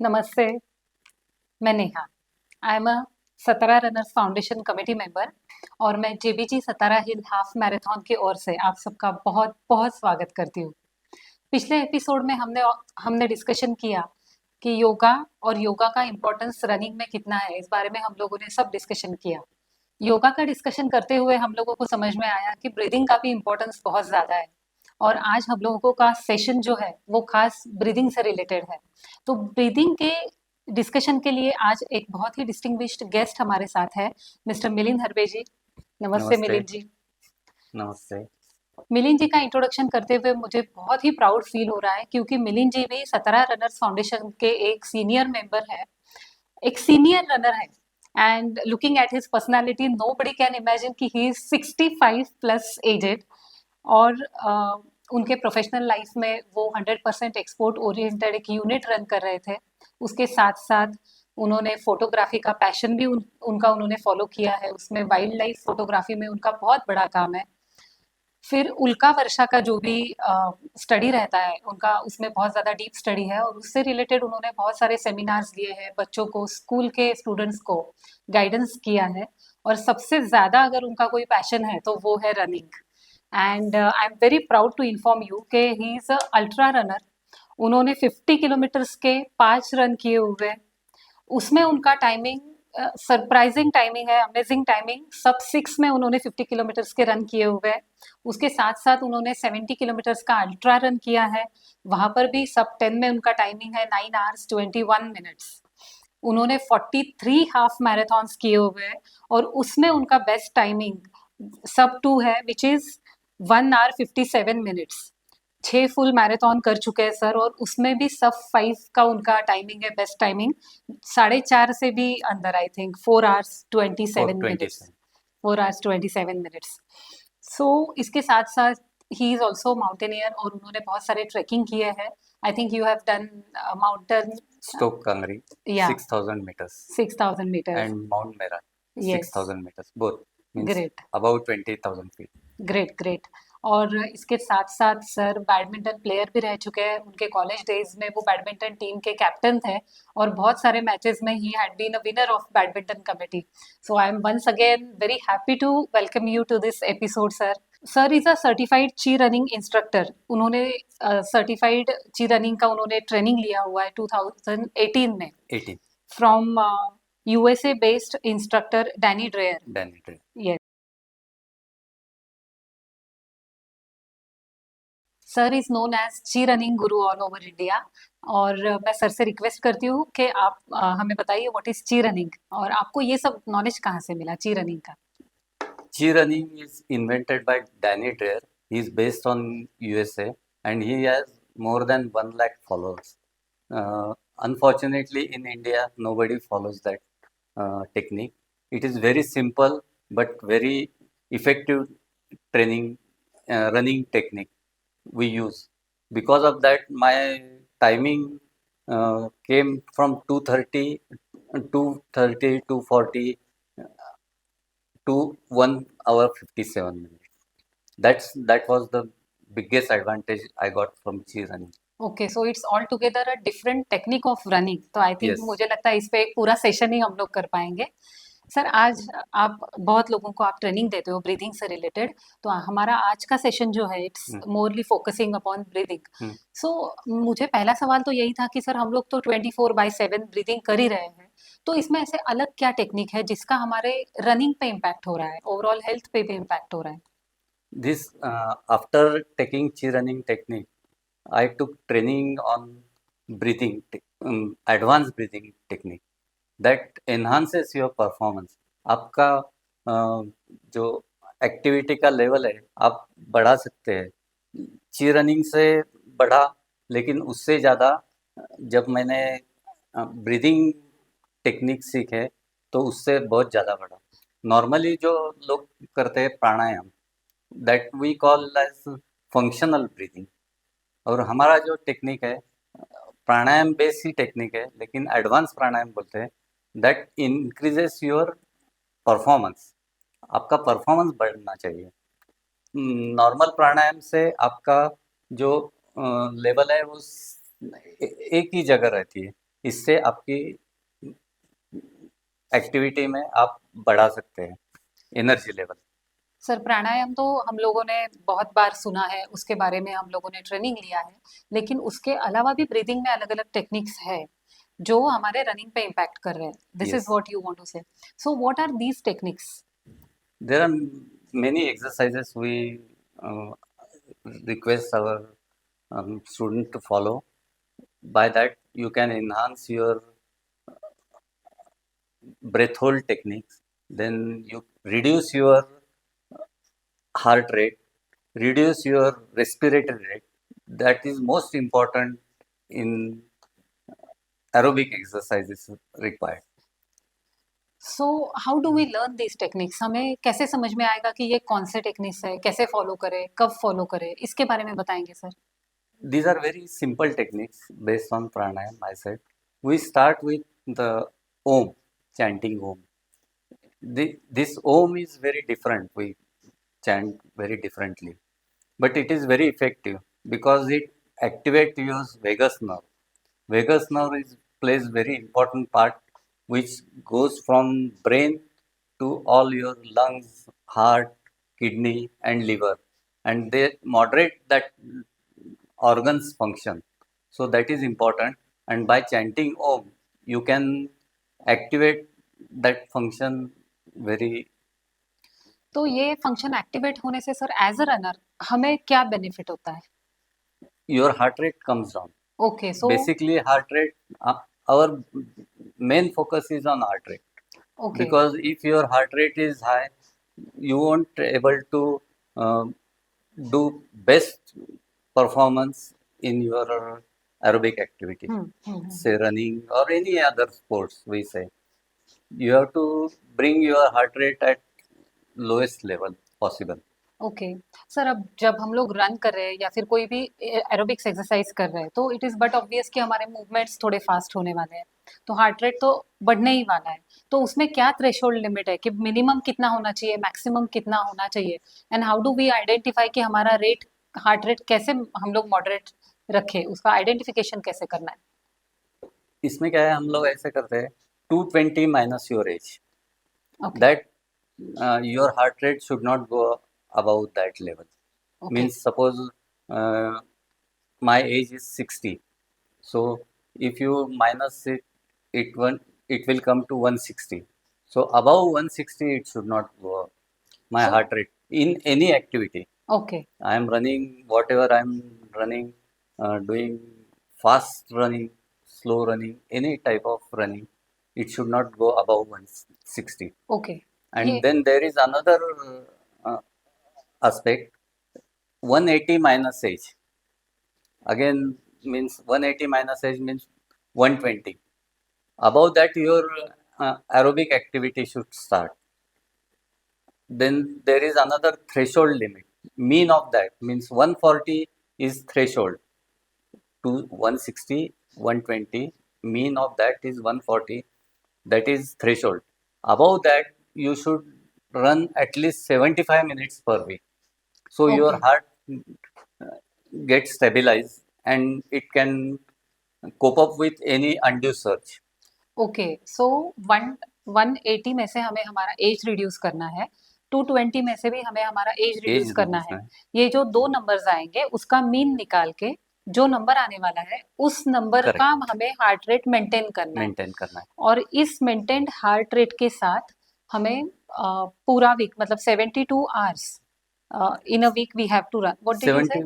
नमस्ते, मैं Neha. I am a Satara runners foundation committee member और मैं जेबीजी सतारा हिल हाफ मैराथन की ओर से आप सबका बहुत बहुत स्वागत करती हूँ। पिछले एपिसोड में हमने हमने डिस्कशन किया कि योगा और योगा का इम्पोर्टेंस रनिंग में कितना है। इस बारे में हम लोगों ने सब डिस्कशन किया। योगा का डिस्कशन करते हुए हम लोगों को समझ में आया कि ब्रीदिंग का भी इम्पोर्टेंस बहुत ज़्यादा है। और आज हम लोगों का सेशन जो है वो खास ब्रीदिंग से रिलेटेड है। तो ब्रीदिंग के डिस्कशन के लिए आज एक बहुत ही डिस्टिंग्विश्ड गेस्ट हमारे साथ है, मिस्टर मिलिंद हरबे जी। नमस्ते नमस्ते। मिलिंद जी। नमस्ते। मिलिंद जी का इंट्रोडक्शन करते हुए मुझे बहुत ही प्राउड फील हो रहा है क्योंकि मिलिंद जी भी सतारा रनर्स फाउंडेशन के एक सीनियर मेंबर है, एक सीनियर रनर है। And looking at his personality nobody can imagine कि ही इज 65 प्लस एजेड। और उनके प्रोफेशनल लाइफ में वो 100% एक्सपोर्ट ओरिएंटेड एक यूनिट रन कर रहे थे। उसके साथ साथ उन्होंने फोटोग्राफी का पैशन भी उनका उन्होंने फॉलो किया है। उसमें वाइल्ड लाइफ फोटोग्राफी में उनका बहुत बड़ा काम है। फिर उल्का वर्षा का जो भी स्टडी रहता है उनका, उसमें बहुत ज़्यादा डीप स्टडी है और उससे रिलेटेड उन्होंने बहुत सारे सेमिनार्स लिए हैं, बच्चों को, स्कूल के स्टूडेंट्स को गाइडेंस किया है। और सबसे ज़्यादा अगर उनका कोई पैशन है तो वो है running. And I am very proud to inform you कि he is a ultra runner. उन्होंने 50 किलोमीटर्स के 5 रन किए हुए हैं। उसमें उनका टाइमिंग सरप्राइजिंग टाइमिंग है, अमेजिंग टाइमिंग। सब 6 में उन्होंने 50 किलोमीटर्स के रन किए हुए हैं। उसके साथ साथ उन्होंने 70 किलोमीटर्स का अल्ट्रा रन किया है, वहां पर भी सब 10 में उनका टाइमिंग है 9 आवर्स 21 मिनट्स। उन्होंने 43 हाफ मैराथन्स किए हुए हैं और उसमें उनका बेस्ट टाइमिंग सब 2 है, which is 1 hour 57 minutes. 6 full marathon कर चुके हैं सर और उसमें भी सब 5 का उनका टाइमिंग है, बेस्ट टाइमिंग 4:30 से भी अंदर, I think 4 hours 27 minutes. 4:27। 4 hours 27 minutes. So इसके साथ साथ ही इज ऑल्सो माउंटेनियर और उन्होंने बहुत सारे ट्रैकिंग किए हैं। I think you have done mountain, Stoke Kangri, या 6,000 meters, 6,000 metres. and Mount Mera, yes, 6,000 meters. Both means great, about 20,000 feet. Great, great. और इसके साथ साथ सर बैडमिंटन प्लेयर भी रह चुके हैं। उनके कॉलेज डेज में वो बैडमिंटन टीम के कैप्टन थे और बहुत सारे मैचेस में ही had been a winner of badminton committee. So I am once again very happy to welcome you to this episode sir. Sir is a certified chi running instructor. उन्होंने certified chi running का उन्होंने training लिया हुआ है 2018 में 18. From USA based instructor Danny Dreyer. Danny Dre. Yes, sir is known as chi running guru all over India. और मैं sir से रिक्वेस्ट करती हूँ कि आप हमें बताइए व्हाट इज ची रनिंग और आपको ये सब नॉलेज कहाँ से मिला ची रनिंग का। Chi running is invented by Danny Dre. He is based on USA and he has more than 1 lakh followers. Unfortunately, in India, nobody follows that technique. It is very simple but very effective training running technique we use. Because of that, my timing came from 230, 240 to 1 hour 57 minutes. That was the biggest advantage I got from chi running. Okay, so it's all together a different technique of running. तो I think Yes. मुझे लगता है इस पे एक पूरा session ही हम लोग कर पाएंगे। सर आज आप बहुत लोगों को आप ट्रेनिंग देते हो ब्रीदिंग से रिलेटेड, तो हमारा आज का सेशन जो है it's Hmm. Mostly focusing upon breathing. Hmm. So मुझे पहला सवाल तो यही था कि सर हम लोग तो 24/7 ब्रीदिंग कर ही रहे हैं, तो इसमें ऐसे अलग क्या टेक्निक है जिसका हमारे रनिंग पे इम्पैक्ट हो रहा है, ओवरऑल हेल्थ पे भी इम्पैक्ट हो रहा है। This after taking chi running technique, I took training on breathing, advanced breathing technique that enhances your performance. आपका जो एक्टिविटी का लेवल है आप बढ़ा सकते हैं। ची रनिंग से बढ़ा, लेकिन उससे ज़्यादा जब मैंने ब्रीदिंग टेक्निक सीखे तो उससे बहुत ज़्यादा बढ़ा। नॉर्मली जो लोग करते हैं pranayama, that we call as functional breathing, और हमारा जो टेक्निक है प्राणायाम बेस ही टेक्निक है, लेकिन एडवांस प्राणायाम बोलते हैं, दैट इंक्रीजेस योर परफॉर्मेंस। आपका परफॉर्मेंस बढ़ना चाहिए। नॉर्मल प्राणायाम से आपका जो लेवल है वो एक ही जगह रहती है, इससे आपकी एक्टिविटी में आप बढ़ा सकते हैं एनर्जी लेवल। सर प्राणायाम तो हम लोगों ने बहुत बार सुना है, उसके बारे में हम लोगों ने ट्रेनिंग लिया है, लेकिन उसके अलावा भी ब्रीदिंग में अलग अलग टेक्निक्स है जो हमारे रनिंग पे इम्पैक्ट कर रहे हैं. This is Yes, what you want to say. So what are these techniques? there are many exercises we request our student to follow. By that, you can enhance your breath hold techniques. Then you reduce your heart rate, reduce your respiratory rate. That is most important in aerobic exercises required. So how do we learn these techniques? हमें कैसे समझ में आएगा कि ये कौन से techniques है, कैसे फॉलो करें, कब फॉलो करें, इसके बारे में बताएंगे sir? These are very simple techniques based on pranayam, I said. We start with the Om, chanting Om. This Om is very different. We chant very differently, but it is very effective because it activates your vagus nerve. Vagus nerve plays very important part, which goes from brain to all your lungs, heart, kidney, and liver, and they moderate that organs function. So that is important. And by chanting Om, you can activate that function very. तो ये function activate होने से sir as a runner हमें क्या benefit होता है? Your heart rate comes down. Okay so Basically, heart rate. Our main focus is on heart rate okay because if your heart rate is high, you won't able to do best performance in your aerobic activity, say running or any other sports. We say you have to bring your heart rate at lowest level possible. Okay sir, अब जब हम लोग run कर रहे हैं या फिर कोई भी एरोबिक्स एक्सरसाइज कर रहे हैं तो इट इज बट ऑब्वियस कि हमारे मूवमेंट्स थोड़े फास्ट होने वाले हैं, तो हार्ट रेट तो बढ़ने ही वाला है. तो उसमें क्या थ्रेशोल्ड लिमिट है कि मिनिमम कितना होना चाहिए, मैक्सिमम कितना होना चाहिए, and how do we identify कि हमारा रेट, हार्ट रेट कैसे हम लोग मॉडरेट रखे, उसका आइडेंटिफिकेशन कैसे करना है? इसमें क्या है, हम लोग ऐसे करते हैं 220 minus your age. Okay That your heart rate should not go above that level. Okay Means suppose uh, my age is 60. So if you minus it, it will come to 160. So above 160 it should not go up. My so heart rate in any activity. Okay I am running, whatever I am running, doing fast running, slow running, any type of running, it should not go above 160. Okay ये And then there is another uh, aspect, 180 minus age. Again, means 180 minus age means 120. Above that, your aerobic activity should start. Then there is another threshold limit. Mean of that means 140 is threshold to 160, 120. Mean of that is 140. That is threshold. Above that, you should run at least 75 minutes per week. So your okay heart gets stabilized and it can cope up with any undue surge. Okay so 180 में से हमें हमारा as reduce करना है, 220 में से भी हमें हमारा एज Age रिड्यूस करना reduce है. है, ये जो दो नंबर्स आएंगे उसका मीन निकाल के जो नंबर आने वाला है उस नंबर का correct, हमें हार्ट रेट मेंटेन करना है, maintain करना है. और इस मेंटेन्ड हार्ट रेट के साथ हमें पूरा वीक मतलब 72 hours in a week we have to run. What did you say?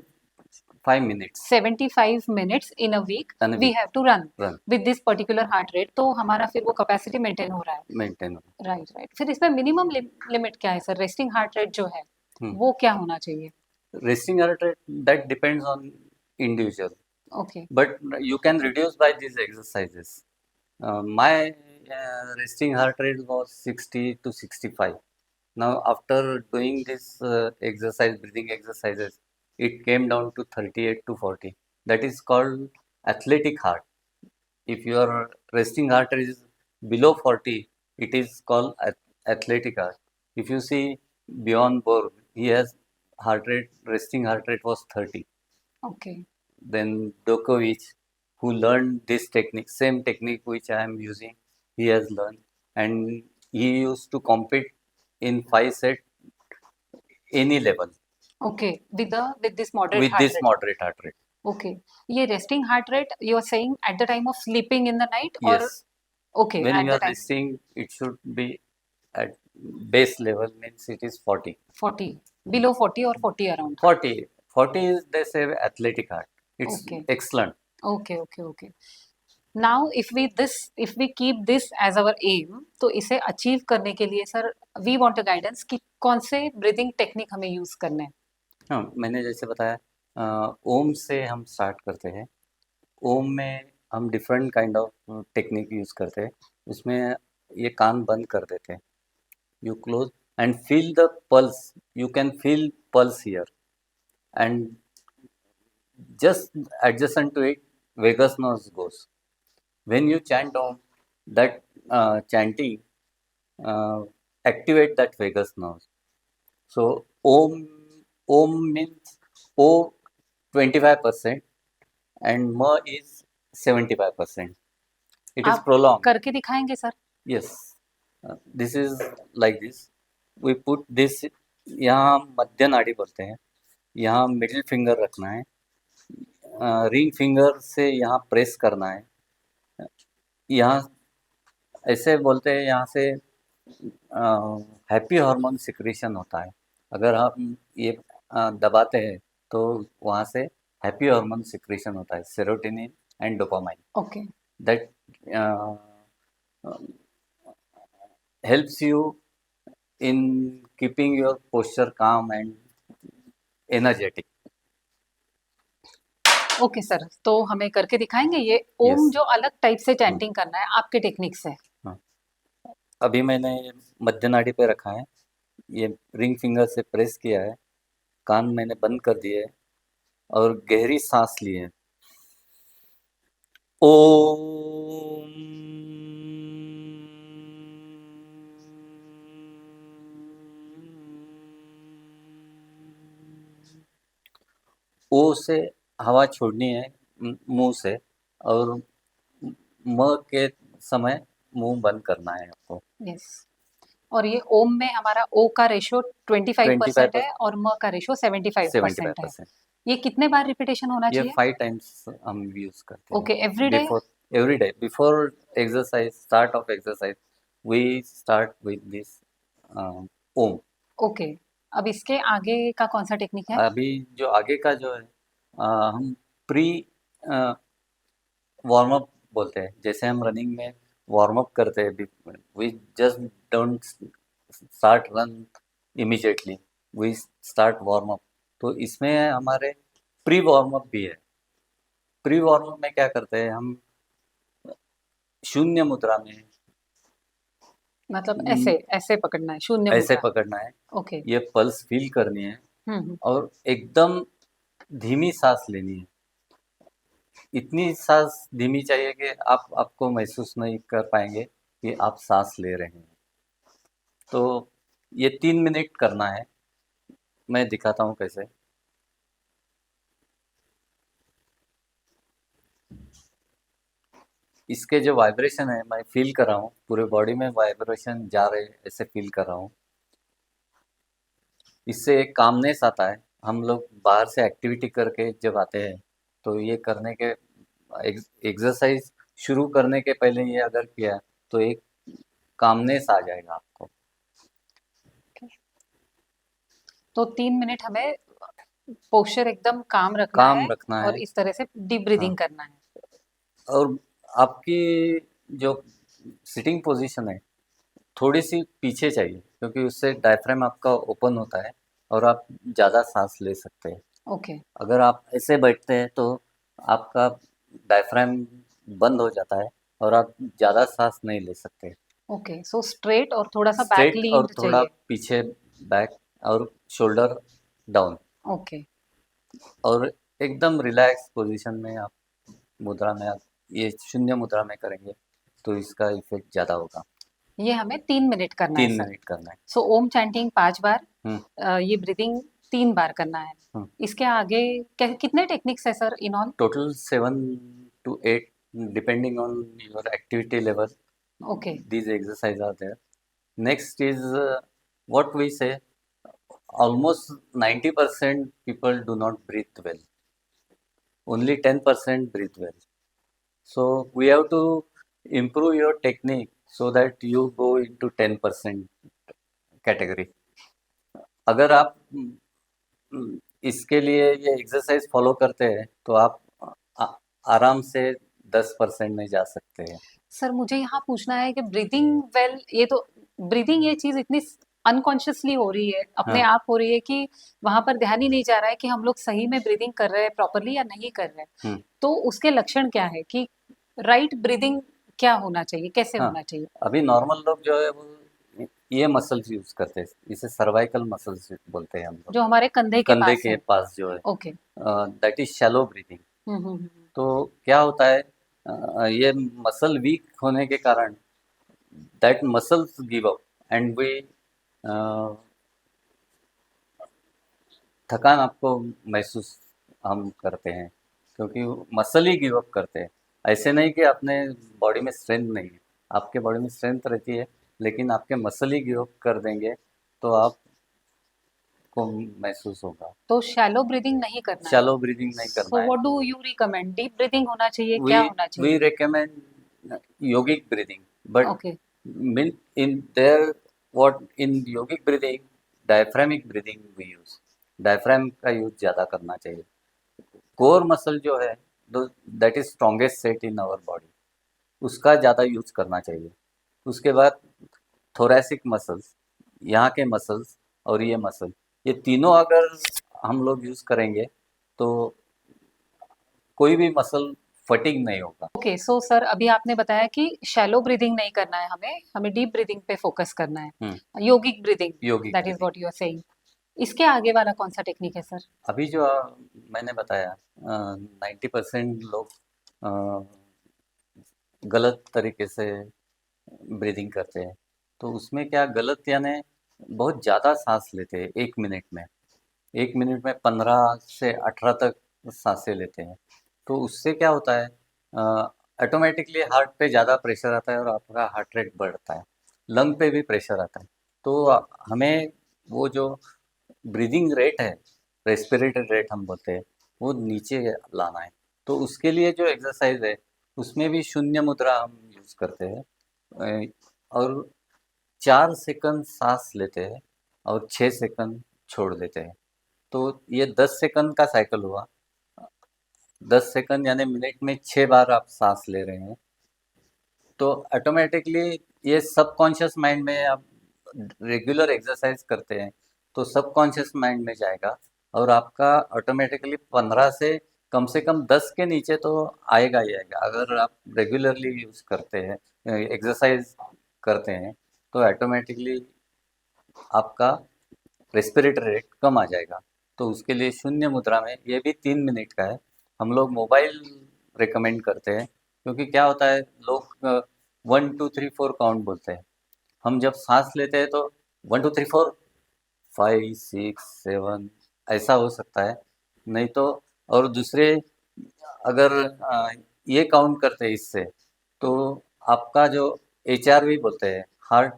75 minutes 75 minutes in a week in a we week have to run run, with this particular heart rate. तो हमारा फिर वो capacity maintain हो रहा है. maintain. Right right. फिर इसमें minimum limit क्या है सर? रेस्टिंग हार्ट रेट जो है वो क्या होना चाहिए? Resting heart rate, that depends on individual, okay but you can reduce by these exercises. My resting heart rate was 60 to 65. Now after doing this breathing exercises, it came down to 38 to 40. That is called athletic heart. If your resting heart rate is below 40, it is called athletic heart. If you see Bjorn Borg, he has resting heart rate was 30. Okay Then Djokovic, who learned this technique, same technique which I am using, he has learned, and he used to compete in 5 set any level Okay, with this moderate with heart this rate. moderate heart rate. Okay, ये resting heart rate you are saying at the time of sleeping in the night or Yes, okay when at you the are time resting, it should be at base level, means it is 40. 40 below 40 or 40 around. 40 is, they say, athletic heart. It's Okay, excellent. okay. Now if we keep this as our aim तो इसे achieve करने के लिए sir we want a guidance कि कौन से breathing technique हमें use करने हैं. हाँ, मैंने जैसे बताया, ओम से हम स्टार्ट करते हैं. ओम में हम different kind of technique use करते हैं. उसमें ये कान बंद कर देते हैं. You close and feel the pulse. You can feel pulse here, and just adjacent to it, vagus nerve goes. When you chant Om, that chanting uh, activate that vagus nerve. So Om means O 25% and Ma is 75%. It is आप prolonged. करके दिखाएंगे sir. Yes, this is like this. We put this, यहाँ हम मध्य नाड़ी बोलते हैं. यहाँ middle finger रखना है. रिंग फिंगर से यहाँ प्रेस करना है. यहाँ ऐसे बोलते हैं, यहाँ से हैप्पी हार्मोन सिक्रीशन होता है. अगर हम ये दबाते हैं तो वहाँ से हैप्पी हार्मोन सिक्रीशन होता है, serotonin and dopamine. Okay, that helps you in keeping your posture calm and energetic. Okay sir, तो हमें करके दिखाएंगे ये ओम Yes. जो अलग टाइप से चैंटिंग करना है आपके टेक्निक से. हाँ. अभी मैंने मध्य नाड़ी पे रखा है, ये रिंग फिंगर से प्रेस किया है, कान मैंने बंद कर दिए है और गहरी सांस ली है. ओम. ओ से हवा छोड़नी है मुंह से, और म के समय मुंह बंद करना है आपको. यस, और ये ओम में हमारा ओ का रेशियो 25% है और म का रेशियो 75% है. 75%. ये कितने बार रिपीटेशन होना ये चाहिए? 5 टाइम्स हम यूज करते हैं. Okay, every day. Every day before exercise, start of exercise, we start with this Om. Okay, अब इसके आगे का कौन सा टेक्निक है? अभी जो आगे का जो है, हम प्री वार्म अप बोलते हैं. जैसे हम रनिंग में वार्म अप करते हैं, we just don't start run immediately, we start warm up. तो इसमें हमारे प्री वार्म अप भी है. प्री वार्म अप में क्या करते हैं हम, शून्य मुद्रा में, मतलब ऐसे ऐसे पकड़ना है, शून्य ऐसे मुद्रा. पकड़ना है. ओके. ये पल्स फील करनी है हम्म. और एकदम धीमी सांस लेनी है. इतनी सांस धीमी चाहिए कि आपको महसूस नहीं कर पाएंगे कि आप सांस ले रहे हैं. तो ये 3 मिनट करना है. मैं दिखाता हूँ कैसे. इसके जो वाइब्रेशन है मैं फील कर रहा हूँ, पूरे बॉडी में वाइब्रेशन जा रहे हैं, ऐसे फील कर रहा हूँ. इससे एक कामनेस आता है. हम लोग बाहर से एक्टिविटी करके जब आते हैं तो ये करने के, एक्सरसाइज शुरू करने के पहले ये अगर किया तो एक कामनेस आ जाएगा आपको. तो 3 मिनट हमें पोस्चर एकदम काम रखना है रखना और है. इस तरह से डीप ब्रीदिंग करना है. और आपकी जो सिटिंग पोजीशन है थोड़ी सी पीछे चाहिए, क्योंकि उससे डायफ्राम आपका ओपन होता है और आप ज़्यादा सांस ले सकते हैं. ओके. अगर आप ऐसे बैठते हैं तो आपका डायफ्राम बंद हो जाता है और आप ज़्यादा सांस नहीं ले सकते. ओके, सो स्ट्रेट और थोड़ा सा बैक स्ट्रेट और लीन्ड थोड़ा चाहिए. पीछे बैक और शोल्डर डाउन, ओके. और एकदम रिलैक्स पोजीशन में आप मुद्रा में, आप ये शून्य मुद्रा में करेंगे तो इसका इफेक्ट ज़्यादा होगा. ये हमें 3 मिनट करना है 3 सर. मिनट करना है. सो ओम चैंटिंग 5 बार, हम्म. ये ब्रीदिंग 3 बार करना है. हम्म. इसके आगे कितने टेक्निक्स है sir in all? Total 7 to 8, depending on your activity level. Okay. These exercises are there. Next is what we say, almost 90% people do not breathe well. Only 10% breathe well. So we have to improve your technique so that you go into 10% category. अगर आप इसके लिए ये exercise follow करते हैं तो आप आ- आराम से 10% में जा सकते हैं. सर मुझे यहाँ पूछना है कि ब्रीदिंग वेल, ये तो ब्रीदिंग ये चीज इतनी अनकॉन्शियसली हो रही है, अपने हाँ. आप हो रही है कि वहां पर ध्यान ही नहीं जा रहा है कि हम लोग सही में ब्रीदिंग कर रहे हैं प्रॉपरली या नहीं कर रहे हैं. हम्म. तो उसके लक्षण क्या है कि राइट ब्रीदिंग क्या होना चाहिए, कैसे हाँ. होना चाहिए? अभी नॉर्मल लोग जो है वो ये मसल्स यूज करते हैं. इसे सर्वाइकल मसल्स बोलते हैं हम लोग. जो हमारे कंधे के कंधे पास के है. पास जो है, okay. That is shallow breathing. तो क्या होता है, ये मसल वीक होने के कारण that muscles give up and we थकान आपको महसूस हम करते हैं, क्योंकि मसल ही गिव अप करते हैं. ऐसे नहीं कि अपने बॉडी में स्ट्रेंथ नहीं है, आपके बॉडी में स्ट्रेंथ रहती है, लेकिन आपके मसल ही गिव अप कर देंगे तो आपको महसूस होगा. तो शैलो ब्रीदिंग नहीं करना है. शैलो ब्रीदिंग नहीं सो करना है. What do you recommend? Deep breathing होना चाहिए, we क्या होना we चाहिए? recommend yogic breathing, but okay. mean in there, what in yogic breathing, diaphragmic breathing we use. Diaphragm का यूज ज़्यादा करना चाहिए. कोर मसल जो है, that is strongest set in our body, उसका ज़्यादा यूज करना चाहिए. उसके बाद थोरैसिक मसल्स, यहाँ के मसल्स और ये मसल, ये तीनों अगर हम लोग यूज करेंगे तो कोई भी मसल फटिग नहीं होगा. ओके. सो सर अभी आपने बताया कि शैलो ब्रीदिंग नहीं करना है, हमें हमें डीप ब्रीदिंग पे फोकस करना है, yogic breathing, yogic that is breathing. What you are saying. इसके आगे वाला कौन सा टेक्निक है सर? अभी जो मैंने बताया, 90% लोग अ, गलत तरीके से ब्रीदिंग करते हैं. तो उसमें क्या गलत, यानी बहुत ज़्यादा सांस लेते हैं 1 मिनट में. 1 मिनट में 15 से 18 तक सांसें लेते हैं. तो उससे क्या होता है, ऑटोमेटिकली हार्ट पे ज़्यादा प्रेशर आता है और आपका हार्ट रेट बढ़ता है, लंग पे भी प्रेशर आता है. तो हमें वो जो ब्रीदिंग रेट है, रेस्पिरेटरी रेट हम बोलते हैं, वो नीचे लाना है. तो उसके लिए जो एक्सरसाइज है, उसमें भी शून्य मुद्रा हम यूज़ करते हैं. और 4 सेकंड सांस लेते हैं और 6 सेकंड छोड़ देते हैं. तो ये 10 सेकंड का साइकिल हुआ. 10 सेकंड यानी मिनट में 6 बार आप सांस ले रहे हैं. तो ऑटोमेटिकली ये सबकॉन्शियस माइंड में, आप रेगुलर एक्सरसाइज करते हैं तो सबकॉन्शियस माइंड में जाएगा और आपका ऑटोमेटिकली 15 से कम 10 के नीचे तो आएगा ही आएगा. अगर आप रेगुलरली यूज करते हैं, एक्सरसाइज करते हैं, तो ऑटोमेटिकली आपका रेस्पिरेटरी रेट कम आ जाएगा. तो उसके लिए शून्य मुद्रा में, ये भी 3 मिनट का है. हम लोग मोबाइल रिकमेंड करते हैं, क्योंकि क्या होता है, लोग 1 2 3 4 काउंट बोलते हैं. हम जब सांस लेते हैं तो 1 2 3 4 5 6 7 ऐसा हो सकता है. नहीं तो, और दूसरे अगर ये काउंट करते हैं इससे, तो आपका जो HRV बोलते हैं, हार्ट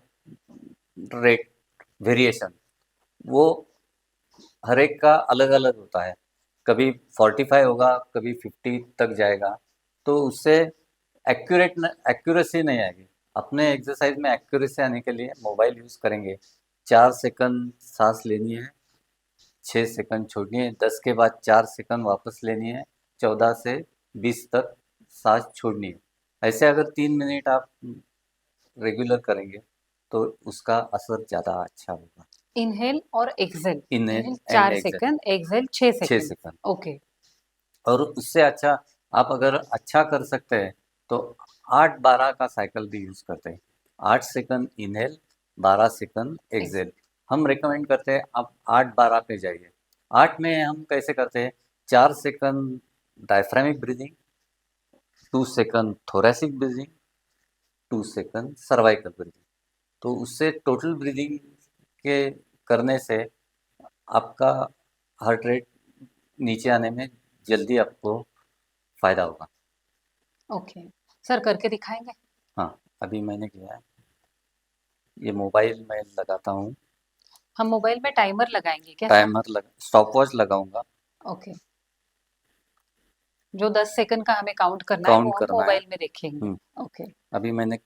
रेट वेरिएशन, वो हर एक का अलग अलग होता है. कभी 45 होगा, कभी 50 तक जाएगा. तो उससे एक्यूरेसी नहीं आएगी. अपने एक्सरसाइज में एक्यूरेसी आने के लिए मोबाइल यूज़ करेंगे. 4 सेकंड सांस लेनी है, 6 सेकंड छोड़नी है, 10 के बाद 4 सेकंड वापस लेनी है, 14 से 20 तक सांस छोड़नी है. ऐसे अगर 3 मिनट आप रेगुलर करेंगे तो उसका असर ज़्यादा अच्छा होगा. इनहेल और exhale. Inhale inhale and 4 exhale, second, exhale 6 6 second. Second. Okay. और उससे अच्छा, आप अगर अच्छा कर सकते हैं तो 8-12 का साइकिल भी यूज़ करते हैं. 8 सेकंड इनहेल, 12 सेकंड एक्सहेल. हम रिकमेंड करते हैं आप 8-12 पे जाइए. 8 में हम कैसे करते हैं, 4 second diaphragmatic breathing, 2 second thoracic breathing, 2 second cervical breathing. तो उससे टोटल ब्रीदिंग के करने से आपका हार्ट रेट नीचे आने में जल्दी आपको फ़ायदा होगा. ओके सर, करके दिखाएंगे? हाँ, अभी मैंने किया है। ये मोबाइल मैं लगाता हूँ, हम मोबाइल में टाइमर लगाएंगे क्या सर? टाइमर लगा, स्टॉप वॉच लगाऊंगा, ओके, जो 10 सेकंड का हमें काउंट करना है काउंट वो हम करना है। मोबाइल में देखेंगे। हम्म, ओके। अभी मैंने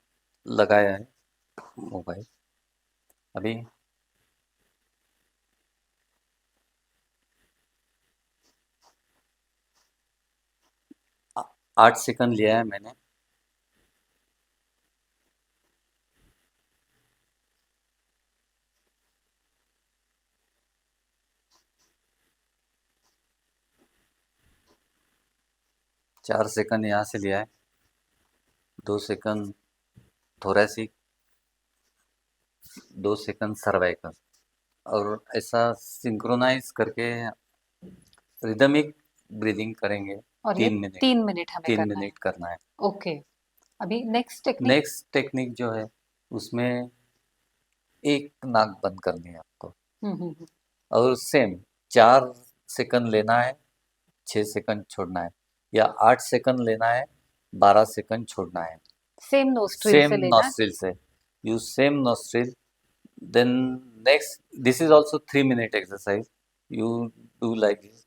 लगाया है मोबाइल। अभी 8 सेकंड लिया है मैंने। 4 सेकंड यहाँ से लिया है, 2 सेकंड थोरेसिक, 2 सेकंड सर्वाइकल, और ऐसा सिंक्रोनाइज करके रिदमिक ब्रीदिंग करेंगे। और ये 3 मिनट, 3 मिनट हमें 3 करना है। मिनट करना है। ओके, अभी नेक्स्ट टेक्निक। नेक्स्ट टेक्निक जो है उसमें एक नाक बंद करनी है आपको, हम्म। और सेम 4 सेकंड लेना है, 6 सेकंड छोड़ना है, या 8 सेकंड लेना है, 12 सेकंड छोड़ना है। सेम नोस्ट्रिल सेम से लेना है। नॉस्ट्रिल से, use same nostril. Then next, this is also 3 minute exercise. You do like this,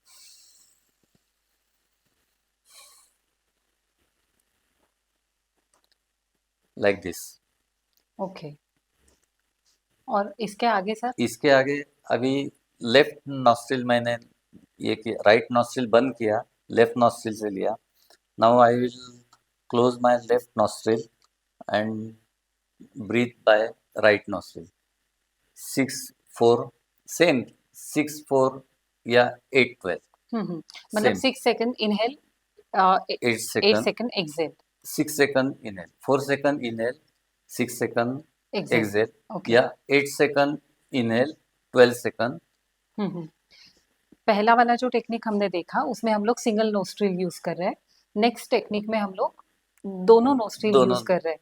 like this. Okay, और इसके आगे सर? इसके आगे अभी लेफ्ट नॉस्ट्रिल मैंने ये किया, राइट नॉस्ट्रिल बंद किया, लेफ्ट नॉस्ट्रिल से लिया। Now I will close my left nostril and breathe by right nostril. 6 4, same 6 4 या 8 12, मतलब same 6 second inhale, 8 8 second, second exhale. 6 second inhale, 4 second inhale, 6 second exhale. Exhale, okay. या 8 second inhale, 12 second. हम्म। पहला वाला जो technique हमने देखा उसमें हम लोग सिंगल नोस्ट्रिल यूज कर रहे हैं। नेक्स्ट टेक्निक में हम लोग दोनों नोस्ट्रिल यूज दोनों कर रहे हैं।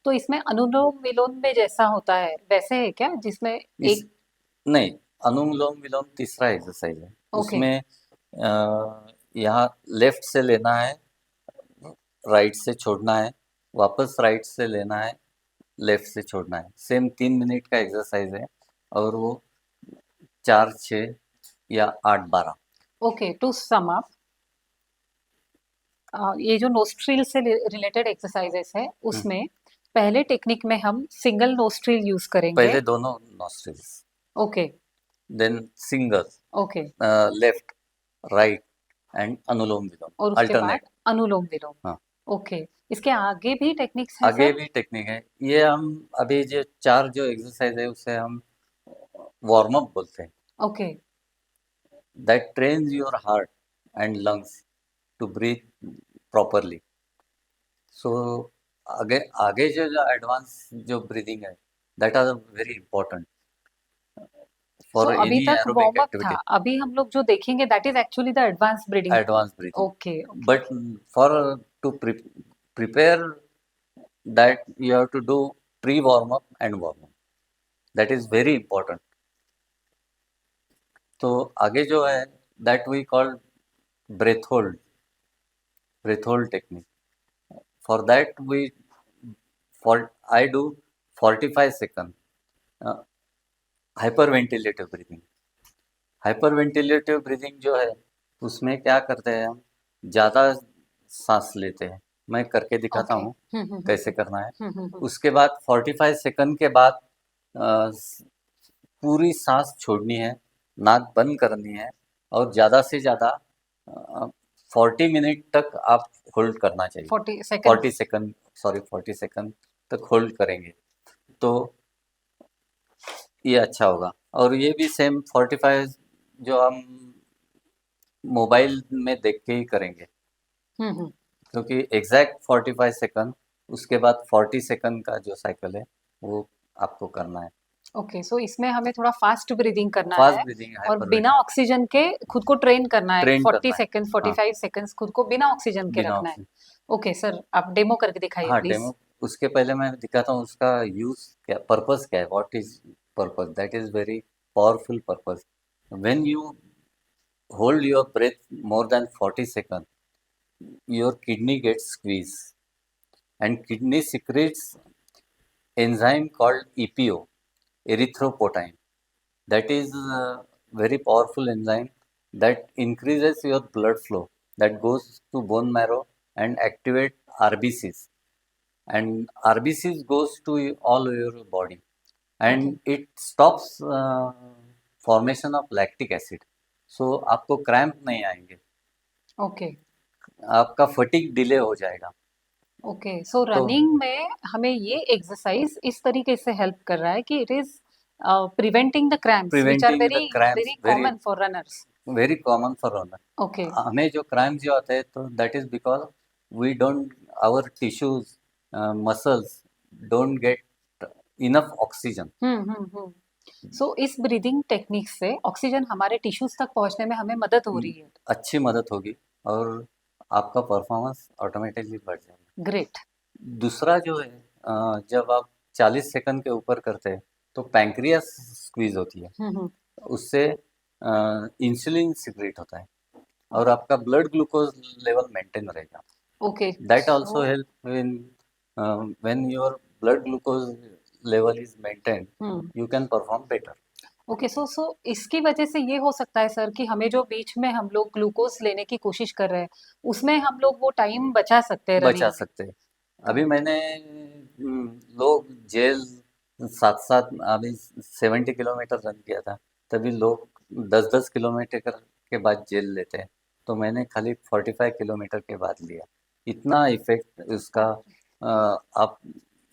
तो इसमें अनुलोम विलोम में जैसा होता है वैसे है क्या, जिसमें इस एक? नहीं, अनुलोम विलोम तीसरा एक्सरसाइज है। ओके। उसमें यहाँ लेफ्ट से लेना है, राइट से छोड़ना है, वापस राइट से लेना है, लेफ्ट से छोड़ना है। सेम 3 मिनट का एक्सरसाइज है, और वो 4 6 या 8 12। ओके, टू सम अप, ये जो नोस्ट्रिल से रिलेटेड एक्सरसाइजेस है उसमें पहले टेक्निक में हम सिंगल नोस्ट्रिल यूज करेंगे। पहले दोनों nostrils, okay. Then single, okay, left, right, and Anulom Vilom, और उसके बाद अल्टरनेट। अनुलोम विलोम। हाँ, ओके, इसके आगे भी टेक्निक्स है आगे सर? भी टेक्निक है। ये हम अभी जो 4 जो एक्सरसाइज है उसे हम वार्म अप बोलते हैं। Okay. That trains your heart and lungs to breathe properly. So आगे आगे जो एडवांस जो ब्रीदिंग है, that are very important so for अभी एनी तक एरोबिक वार्म अप था, एक्टिविटी। अभी हम लोग जो देखेंगे that is actually the advance breathing. Advance breathing, okay okay but okay. for to prepare that you have to do pre warm up and warm up, that is very important. तो आगे जो है, that we call breath hold, breath hold technique. For that we, for I do 45 second uh, hyperventilative breathing. Hyperventilative breathing जो है उसमें क्या करते हैं हम, ज़्यादा सांस लेते हैं। मैं करके दिखाता ओके। हूँ कैसे करना है। हम्म। उसके बाद 45 सेकंड के बाद पूरी सांस छोड़नी है, नाक बंद करनी है, और ज़्यादा से ज़्यादा 40 मिनट तक आप होल्ड करना चाहिए। 40 सेकंड। 40 सेकंड, सॉरी 40 सेकंड तक होल्ड करेंगे तो ये अच्छा होगा। और ये भी सेम 45 जो हम मोबाइल में देख के ही करेंगे, हम्म। क्योंकि एग्जैक्ट 45 सेकंड, उसके बाद 40 सेकंड का जो साइकिल है वो आपको करना है। ओके, सो इसमें हमें थोड़ा फास्ट ब्रीदिंग करना फास्ट है ब्रीदिंग, और हाइपर बिना ऑक्सीजन के खुद को ट्रेन करना है। ट्रेन 40 करना है। सेकंड, हाँ, 45 सेकंड्स खुद को बिना ऑक्सीजन के बिना रखना है। ऑक्सीजन। ओके सर, आप डेमो करके दिखाइए हाँ, प्लीज। डेमो। उसके पहले मैं दिखाता हूँ उसका यूज क्या, पर्पस क्या है, what is purpose, that is very powerful purpose. When you hold your breath more than 40 seconds, your kidney gets squeezed, and kidney secretes enzyme called EPO, erythropoietin. That is a very powerful enzyme that increases your blood flow, that goes to bone marrow and activate RBCs, and RBCs goes to all your body, and Okay. it stops formation of lactic acid. So आपको cramp नहीं आएंगे, Okay. आपका fatigue delay हो जाएगा. Okay, सो तो running में हमें ये एक्सरसाइज इस तरीके से हेल्प कर रहा है कि it is preventing the cramps which are preventing the very cramps very common for runners. Very common for runner. Okay. हमें जो क्रैम्प जो आते हैं तो that is because we don't, our tissues, muscles don't get enough oxygen. Hmm. So इस breathing technique से oxygen हमारे tissues तक पहुंचने में हमें मदद हो रही है. अच्छी मदद होगी और आपका परफॉर्मेंस ऑटोमेटिकली बढ़ जाएगा. ग्रेट. दूसरा जो है, जब आप 40 सेकंड के ऊपर करते हैं तो पैंक्रियास स्क्वीज होती है, हम्म. उससे इंसुलिन सिक्रेट होता है और आपका ब्लड ग्लूकोज लेवल मेंटेन रहेगा. Okay. That also so help in when your blood glucose level is maintained, you can perform better. Okay, so इसकी वजह से ये हो सकता है सर कि हमें जो बीच में हम लोग ग्लूकोज लेने की कोशिश कर रहे हैं उसमें हम लोग वो टाइम बचा सकते हैं बचा रनिंग में. सकते हैं. अभी मैंने लोग जेल साथ साथ अभी 70 किलोमीटर रन किया था, तभी लोग 10-10 किलोमीटर के बाद जेल लेते हैं, तो मैंने खाली 45 किलोमीटर के बाद लिया. इतना इफेक्ट उसका आप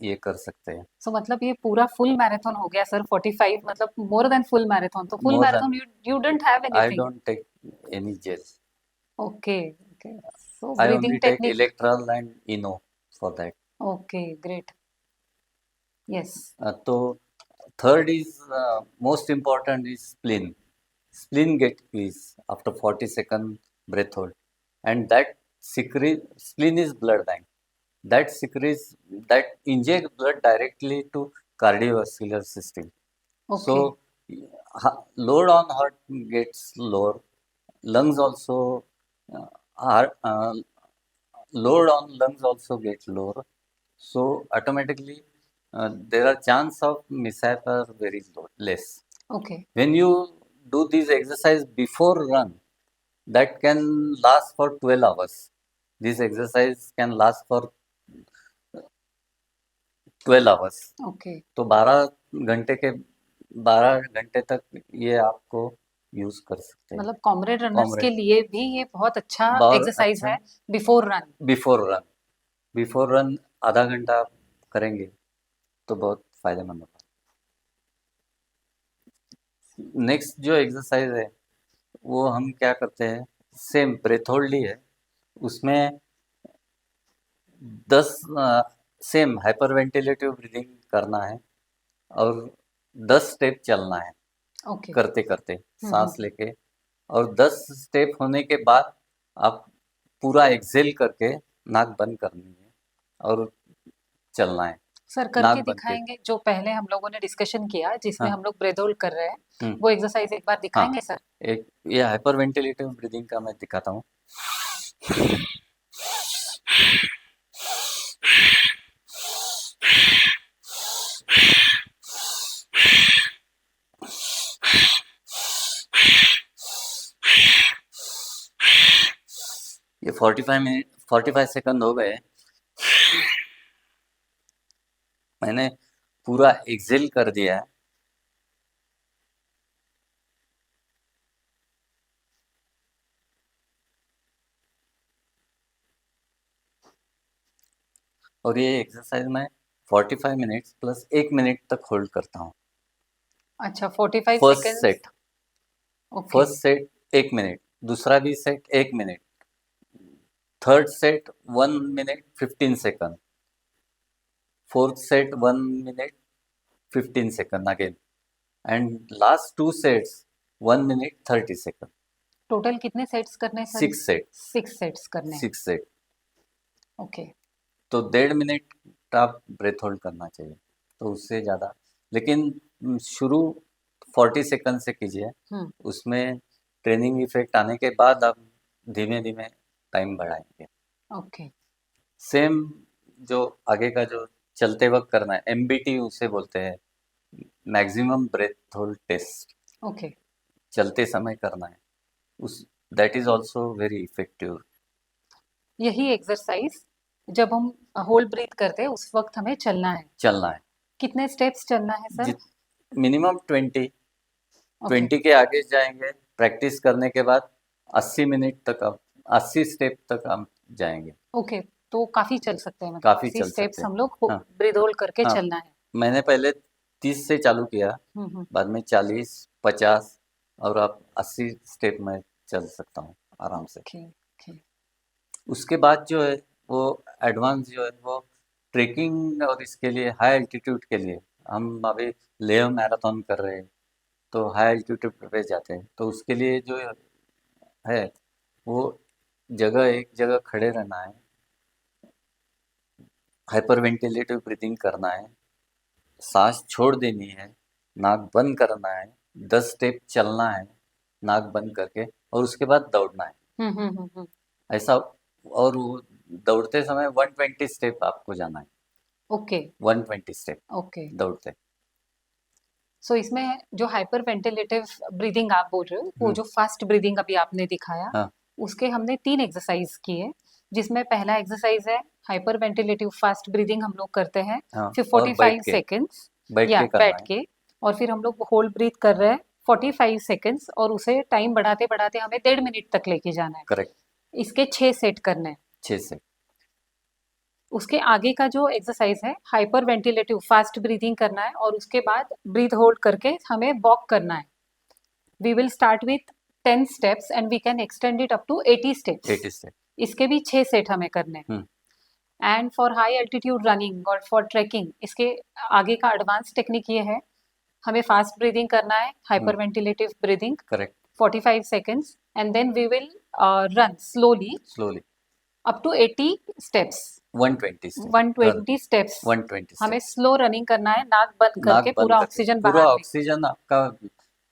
ये कर सकते हैं. सो मतलब ये पूरा फुल मैराथन हो गया सर. 45 मतलब मोर देन फुल मैराथन. तो full more than, marathon you don't have I anything. Don't take any gel. Okay. Okay, so I breathing only take technique. Electral and Eno for that. Okay, great. Yes. तो third is most important is spleen. Spleen get squeeze after 40-second breath hold, and that secrete, spleen is blood bank. That secretes, that inject blood directly to cardiovascular system. Okay. So load on heart gets lower, lungs also are load on lungs also get lower. So automatically there are chance of mishap are very less. Okay. When you do this exercise before run, that can last for 12 hours. This exercise can last for 12 hours. Okay. तो 12 घंटे तक ये आपको use कर सकते हैं. मतलब comrade runners के कॉमरेड लिए भी ये बहुत अच्छा बहुत एक्सरसाइज अच्छा. है बिफोर रन. बिफोर रन आधा घंटा आप करेंगे तो बहुत फायदेमंद होगा. नेक्स्ट जो एक्सरसाइज है वो हम क्या करते हैं, सेम ब्रेथ होल्ड ही है, उसमें 10 सेम हाइपर वेंटिलेटिव ब्रीदिंग करना है और 10 स्टेप चलना है ओके. करते करते सांस लेके, और 10 स्टेप होने के बाद आप पूरा एक्सेल करके नाक बंद करनी है और चलना है. सर करके नाक बंद के. दिखाएंगे जो पहले हम लोगों ने डिस्कशन किया जिसमें हाँ. हम लोग ब्रेथ होल्ड कर रहे हैं, हम्म. वो एक्सरसाइज एक बार हाँ, दिखाएंगे सर. एक ये हाइपर वेंटिलेटिव ब्रीदिंग का मैं दिखाता हूँ. ये 45 सेकंड हो गए. मैंने पूरा एक्सेल कर दिया है. और ये एक्सरसाइज मैं 45 मिनट्स प्लस 1 मिनट तक होल्ड करता हूँ. अच्छा, 45 first seconds. Set, okay. First set 1 minute, दूसरा भी set 1 minute, third set 1 minute 15 second, fourth set 1 minute 15 second again, and last 2 sets 1 minute 30 second. Total कितने सेट्स करने हैं सर? 6 सेट. 6 सेट्स करने हैं. 6 सेट. ओके. तो 1.5 मिनट आप breath hold करना चाहिए, तो उससे ज़्यादा. लेकिन शुरू 40 सेकंड से कीजिए, उसमें ट्रेनिंग इफेक्ट आने के बाद आप धीमे धीमे टाइम बढ़ाएंगे. ओके. सेम जो आगे का जो चलते वक्त करना है, MBT उसे बोलते हैं, maximum breath hold test, okay चलते समय करना है, उस that is also very effective. यही एक्सरसाइज जब हम होल्ड ब्रीथ करते हैं उस वक्त हमें चलना है। चलना है, कितने स्टेप्स चलना है सर? जित मिनिमम 20, ओके 20 के आगे जाएंगे, प्रैक्टिस करने के बाद 80 मिनट तक आप 80 स्टेप तक हम जाएंगे, ओके, तो काफी चल सकते हैं, मतलब काफी 80 चल सकते स्टेप्स हैं। हम लोग हाँ ब्रीथ होल्ड करके हाँ, चलना है। मैंने पहले 30 से चालू किया, हम्म। बाद में 40, 50 और अब 80 स्टेप में चल सकता हूँ आराम से। Okay okay. उसके बाद जो है वो एडवांस जो है वो ट्रेकिंग, और इसके लिए हाई एल्टीट्यूड के लिए हम अभी लेह मैराथन कर रहे हैं, तो हाई एल्टीट्यूड पे जाते हैं, तो उसके लिए जो है वो एक जगह खड़े रहना है, हाइपर वेंटिलेटिव ब्रीथिंग करना है, सांस छोड़ देनी है, नाक बंद करना है, 10 स्टेप चलना है नाक बंद करके, और उसके बाद दौड़ना है हम्म। ऐसा। और वो दौड़ते समय 120 स्टेप आपको जाना है, ओके 120 स्टेप ओके। दौड़ते। सो इसमें जो हाइपर वेंटिलेटिव ब्रीदिंग आप बोल रहे हो, वो हम्म, जो फास्ट ब्रीदिंग अभी आपने दिखाया, हाँ उसके हमने 3 एक्सरसाइज किए, जिसमें पहला एक्सरसाइज है हाइपर वेंटिलेटिव फास्ट ब्रीदिंग हम लोग करते हैं हाँ, फिर और बैठ 45 के सेकेंड्स बैठ या के करना बैठ है, के, और फिर हम लोग होल्ड ब्रीथ कर रहे हैं 45 सेकेंड्स, और उसे टाइम बढ़ाते बढ़ाते हमें 1.5 मिनट तक लेके जाना है। करेक्ट, इसके 6 सेट करने हैं। 6 से। उसके आगे का जो एक्सरसाइज है हाइपर वेंटिलेटिव फास्ट ब्रीदिंग करना है, और उसके बाद ब्रीथ होल्ड करके हमें वॉक करना है। We will start with 10 steps and we can extend it up to 80 steps. 80 step. इसके भी 6 सेट हमें करने हैं। And for high altitude running और फॉर ट्रैकिंग, इसके आगे का एडवांस टेक्निक ये है, हमें फास्ट ब्रीदिंग करना है, hyperventilative breathing correct, 45 seconds, and then we will run slowly slowly up to 80 steps, 120 step run, 120 steps। 120 हमें स्टेप्स, स्लो रनिंग करना है, नाक बंद नाक करके बंद पूरा करके, ऑक्सीजन पूरा बाहर ले। ऑक्सीजन आपका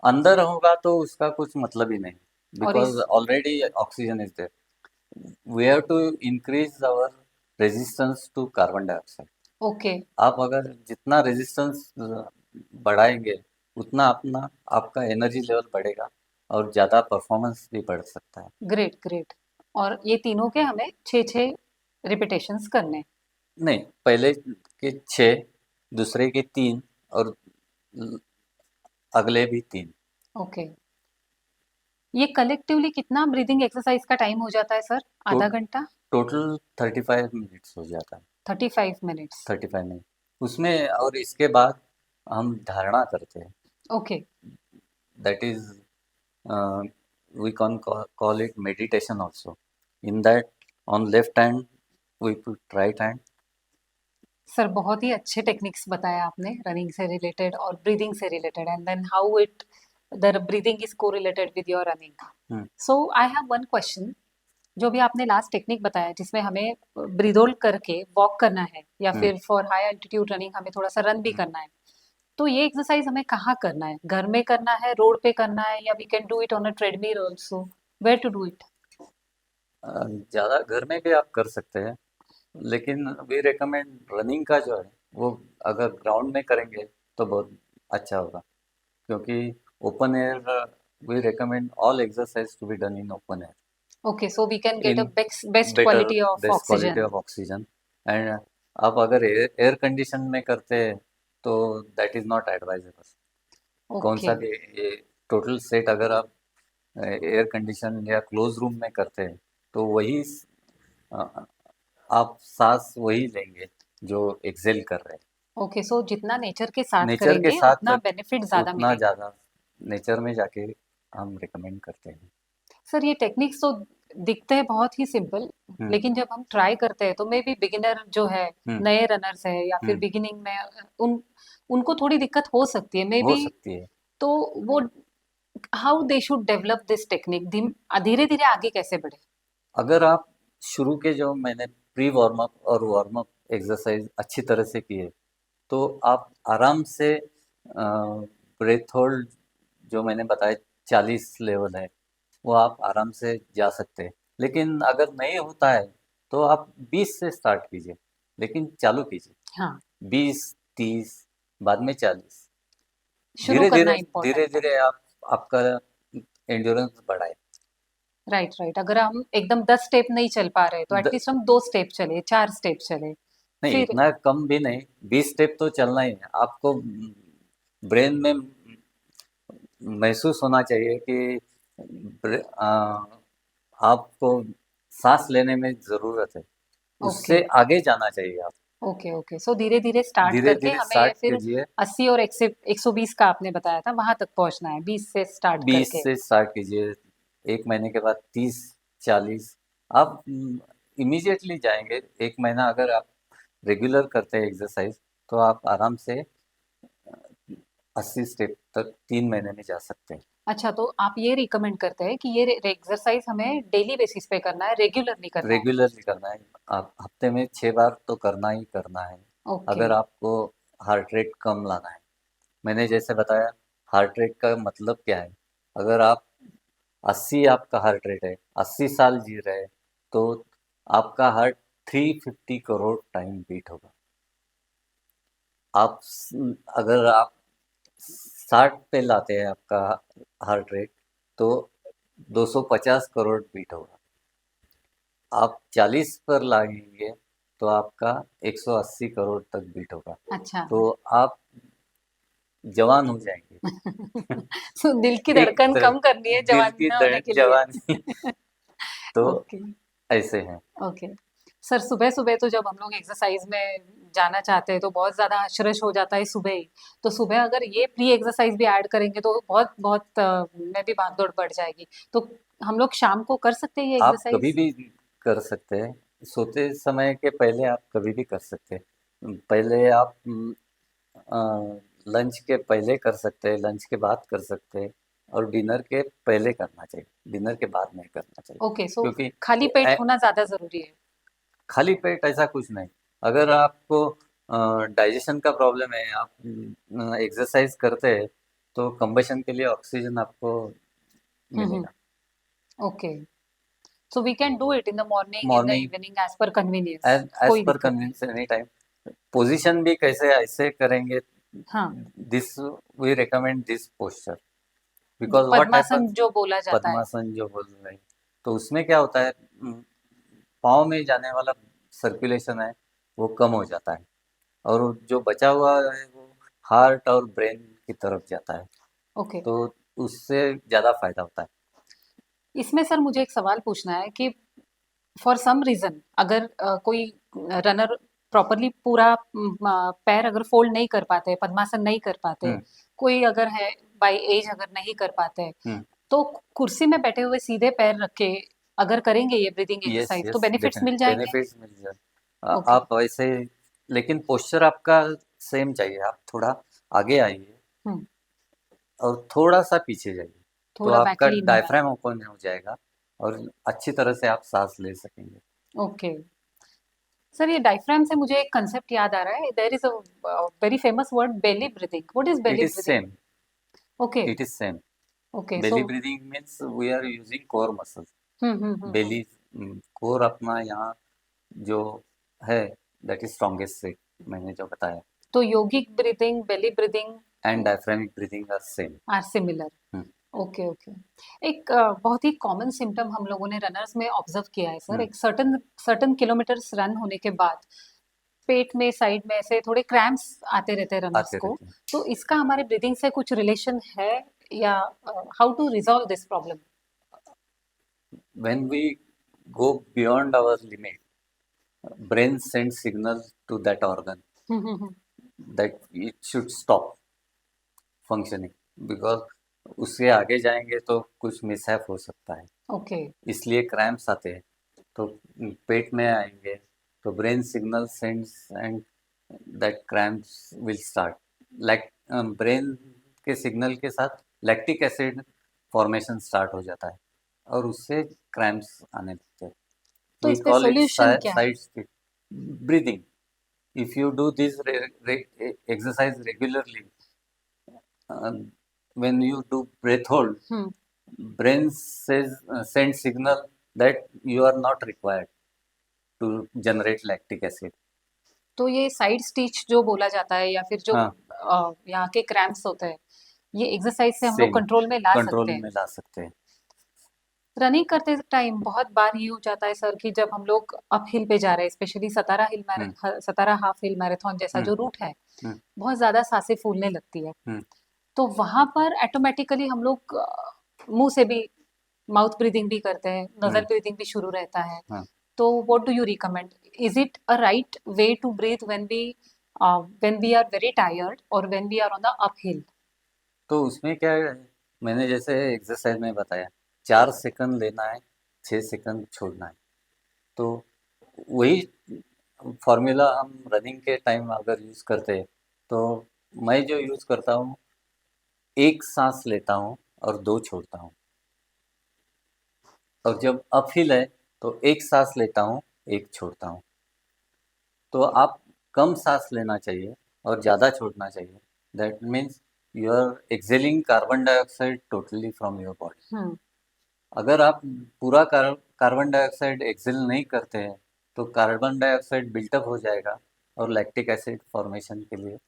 अंदर होगा तो उसका कुछ मतलब ही नहीं, और बिकॉज इस already oxygen is there. We have to increase our resistance to carbon dioxide. Okay आप अगर जितना रेजिस्टेंस बढ़ाएंगे, उतना अपना आपका एनर्जी लेवल बढ़ेगा और ज़्यादा परफॉर्मेंस भी बढ़ सकता है। Great great. और ये तीनों के हमें 6 रिपीटेशंस करने हैं। नहीं, पहले के 6, दूसरे के 3 और ल- अगले भी 3। ओके, ये कलेक्टिवली कितना ब्रीदिंग एक्सरसाइज का टाइम हो जाता है सर? टो, आधा घंटा? टोटल 35 मिनट्स हो जाता है, 35 मिनट्स। 35 मिनट उसमें। और इसके बाद हम धारणा करते हैं, okay that is we can call it meditation also. In that, on left hand we put right hand. Sir, बहुत ही अच्छे टेक्निक्स बताया आपने रनिंग से रिलेटेड और ब्रीदिंग से related, and then how it the breathing is correlated with your running. Hmm. So I have one question. जो भी आपने लास्ट टेक्निक बताया जिसमें हमें ब्रीद होल्ड करके वॉक करना है, या Hmm. फिर फॉर हाई एल्टीट्यूड रनिंग हमें थोड़ा सा रन भी करना है, तो ये एक्सरसाइज हमें कहाँ करना है? घर में करना है, रोड पे करना है, या we can do it on a treadmill also? Where to do it? ज़्यादा घर में भी आप कर सकते हैं, लेकिन वी रिकमेंड रनिंग का जो है वो अगर ग्राउंड में करेंगे तो बहुत अच्छा होगा, क्योंकि open air we recommend all exercise to be done in open air, okay, so we can get a in best better quality of best quality oxygen. Of oxygen. And आप अगर एयर कंडीशन में करते हैं तो that is not advisable. कौन okay सा भी ये टोटल सेट अगर आप एयर कंडीशन या क्लोज रूम में करते हैं तो वही अ, आप सांस वही लेंगे जो एक्सेल कर रहे हैं। ओके, सो जितना नेचर के साथ नेचर के करेंगे साथ उतना बेनिफिट ज़्यादा उतना मिलेगा। ज़्यादा नेचर में जाके हम रिकमेंड करते हैं। सर, ये टेक्निक्स तो दिखते हैं बहुत ही सिंपल, हम्म लेकिन जब हम ट्राई करते हैं तो मे बी बिगिनर जो है, हम्म नए रनर्स है, या फिर हम्म बिगिनिंग में उनको थोड़ी दिक्कत हो सकती है मे हो बी। सकती है। तो वो how they should develop this technique, धीरे धीरे आगे कैसे बढ़े? अगर आप शुरू के जो मैंने प्री वार्म अप और वार्म अप एक्सरसाइज अच्छी तरह से किए तो आप आराम से ब्रेथ होल्ड जो मैंने बताया 40 लेवल है वो आप आराम से जा सकते हैं। लेकिन अगर नहीं होता है तो आप 20 से स्टार्ट कीजिए, लेकिन चालू कीजिए। हाँ, 20-30 बाद में 40। शुरू धीरे करना धीरे इम्पोर्टेंट धीरे है। धीरे आप आपका एंड्योरेंस बढ़ाए। Right, right. अगर हम एकदम 10 स्टेप नहीं चल पा रहे तो द, एटलीस्ट हम 2 स्टेप चले, 4 स्टेप चले। नहीं फिर इतना कम भी नहीं, 20 स्टेप तो चलना ही है आपको। ब्रेन में महसूस होना चाहिए कि आपको सांस लेने में जरूरत है, ओके, उससे आगे जाना चाहिए आप। Okay, okay. सो धीरे-धीरे स्टार्ट धीरे करके धीरे हमें स्टार्ट फिर कीजिए। 80 और 120 का आपने बताया था, वहाँ तक पहुँचना है, 20 से स्टार्ट 20 करके। से स्टार्ट कीजिए, 1 महीने के बाद 30-40। आप इमीडिएटली जाएंगे। 1 महीना अगर आप रेगुलर करते हैं एक्सरसाइज, तो आप आराम से 80 स्टेप तक 3 महीने में जा सकते हैं। अच्छा, तो आप ये रिकमेंड करते हैं कि ये एक्सरसाइज हमें डेली बेसिस पे करना है, रेगुलरली करना है। रेगुलरली करना है। आप हफ्ते में 6 बार तो करना ही करना है, ओके। अगर आपको हार्ट रेट कम लाना है। मैंने जैसे बताया, हार्ट रेट का मतलब क्या है। अगर आप 80 आपका हार्ट रेट है, 80 साल जी रहे हैं, तो आपका हार्ट 350 करोड़ टाइम बीट होगा। अगर आप 60 पे लाते हैं आपका हार्ट रेट, तो 250 करोड़ बीट होगा। आप 40 पर लाएंगे तो आपका 180 करोड़ तक बीट होगा। अच्छा। तो आप जवान हो जाएंगे। सो दिल की एक धड़कन तरह कम करनी है दिल जवान की ना होने के लिए। जवानी। तो ओके, ऐसे हैं। ओके। सर, सुबह-सुबह तो जब हम लोग एक्सरसाइज में जाना चाहते हैं तो बहुत ज़्यादा रश हो जाता है सुबह ही। तो सुबह अगर ये प्री एक्सरसाइज भी ऐड करेंगे तो बहुत बहुत में भी भाग-दौड़ बढ़ जाएगी। तो हम लोग शाम को कर सकते हैं ये आप कभी एक्सरसाइज? भी कर सकते हैं, सोते समय के पहले आप कभी भी कर सकते हैं। पहले आप लंच के पहले कर सकते हैं, लंच के बाद कर सकते हैं, और डिनर के पहले करना चाहिए, डिनर के बाद नहीं करना चाहिए। ओके, सो क्योंकि खाली पेट होना ज़्यादा ज़रूरी है। खाली पेट ऐसा कुछ नहीं। अगर आपको डाइजेशन का प्रॉब्लम है, आप एक्सरसाइज करते हैं, तो कंबशन के लिए ऑक्सीजन आपको हुँ, हुँ। मिलेगा। Okay. So we can do it in the morning, in the morning evening as per convenience, as कोई पर दिक्कत नहीं। Convenience, any time. पोजीशन भी कैसे ऐसे करेंगे, हाँ, this we recommend this posture, because what Padmasana happens. जो बोला जाता है। पद्मासन जो बोल रहे हैं, तो उसमें क्या होता है, पाँव में जाने वाला सर्कुलेशन है वो कम हो जाता है, और जो बचा हुआ है वो हार्ट और ब्रेन की तरफ जाता है, ओके। तो उससे ज़्यादा फायदा होता है। इसमें सर मुझे एक सवाल पूछना है कि फॉर सम रीज़न अगर कोई रनर प्रॉपर्ली पूरा पैर अगर फ़ोल्ड नहीं कर पाते, पद्मासन नहीं कर पाते, हम्म कोई अगर है बाय एज अगर नहीं कर पाते, हम्म तो कुर्सी में बैठे हुए सीधे पैर रख के अगर करेंगे ये ब्रीदिंग यस एक्सरसाइज तो यस, बेनिफिट्स डेफिनेट मिल जाएँगे? बेनिफिट्स मिल जाए। ओके। आप वैसे, लेकिन पोस्चर आपका सेम चाहिए। आप थोड़ा आगे आइए हुँ, और थोड़ा सा पीछे जाइए, तो थोड़ा बैक आपका लीन होना है। डायफ्राम ओपन हो जाएगा, और अच्छी तरह से आप सांस ले सकेंगे। ओके। सर, ये डायफ्राम से मुझे एक कांसेप्ट याद आ रहा है। There is a very famous word belly breathing. What is it belly is breathing? Same. Okay, it is same. Okay. So belly breathing means we are using core muscles. Hmm, hmm, hmm, hmm. Belly core अपना यहाँ जो है, that is strongest से, मैंने जो बताया। तो yogic breathing, belly breathing and diaphragmatic breathing are same. Are similar. Okay, okay. एक बहुत ही कॉमन सिम्पटम हम लोगों ने रनर्स में ऑब्जर्व किया है सर। एक सर्टेन सर्टेन किलोमीटर्स रन होने के बाद पेट में, साइड में ऐसे थोड़े क्रैम्प्स आते रहते हैं रनर्स आते को। रहते हैं। तो इसका हमारे ब्रीथिंग से कुछ रिलेशन है या how to resolve this problem? When we go beyond our limit, brain sends signal to that organ hmm, hmm, hmm. that it should stop functioning, because उससे आगे जाएंगे तो कुछ मिसहैप हो सकता है, ओके, इसलिए क्रैम्प्स आते हैं। तो पेट में आएंगे तो brain signal sends, and that cramps will start. Like brain के सिग्नल के साथ लैक्टिक एसिड फॉर्मेशन स्टार्ट हो जाता है, और उससे क्रैम्प्स आने लगते हैं। तो We इस पे call it सॉल्यूशन क्या है? side step breathing. If you do this exercise regularly, uh, when you do breath hold, hmm, brain says sends signal that you are not required to generate lactic acid. तो ये side stitch जो बोला जाता है या फिर जो हाँ यहाँ के क्रैम्प्स होते हैं, ये एक्सरसाइज से हम लोग सेम कंट्रोल में ला कंट्रोल सकते हैं। में ला सकते हैं। रनिंग करते टाइम बहुत बार ये हो जाता है सर कि जब हम लोग अप हिल पे जा रहे हैं, स्पेशली हम्म सतारा हाफ हिल मैराथन जैसा हम्म जो रूट है, हम्म बहुत ज्यादा सांसें फूलने लगती है। हम्म तो वहां पर ऑटोमेटिकली हम लोग मुंह से भी माउथ ब्रीदिंग भी करते हैं, नजल हम्म ब्रीदिंग भी शुरू रहता है। हाँ तो what do you recommend? Is it a right way to breathe when we are very tired और when we are on the uphill? तो उसमें क्या है, मैंने जैसे एक्सरसाइज में बताया, 4 सेकंड लेना है, 6 सेकंड छोड़ना है। तो वही फॉर्मूला हम रनिंग के टाइम अगर यूज करते हैं, तो मैं जो यूज करता हूँ, एक सांस लेता हूँ और दो छोड़ता हूँ। और जब अपहिल है तो एक सांस लेता हूँ, एक छोड़ता हूँ। तो आप कम सांस लेना चाहिए और ज़्यादा छोड़ना चाहिए। That means you are exhaling carbon dioxide totally from your body. Hmm. अगर आप पूरा कार्बन डाइऑक्साइड एक्सेल नहीं करते हैं, तो कार्बन डाइऑक्साइड बिल्टअप हो जाएगा और लैक्टिक एसिड फॉर्मेशन के लिए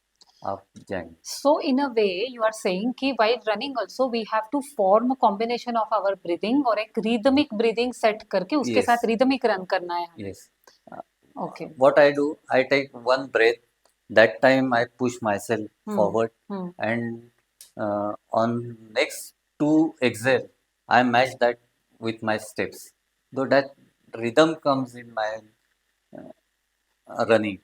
आप जाएंगे। So in a way, you are saying कि while running also we have to form a combination of our breathing और एक rhythmic breathing set करके उसके यस साथ rhythmic run करना है हमें। Yes Okay. what I do, I take one breath, that time I push myself hmm forward, hmm. and on next two exhale I match that with my steps, so that rhythm comes in my running,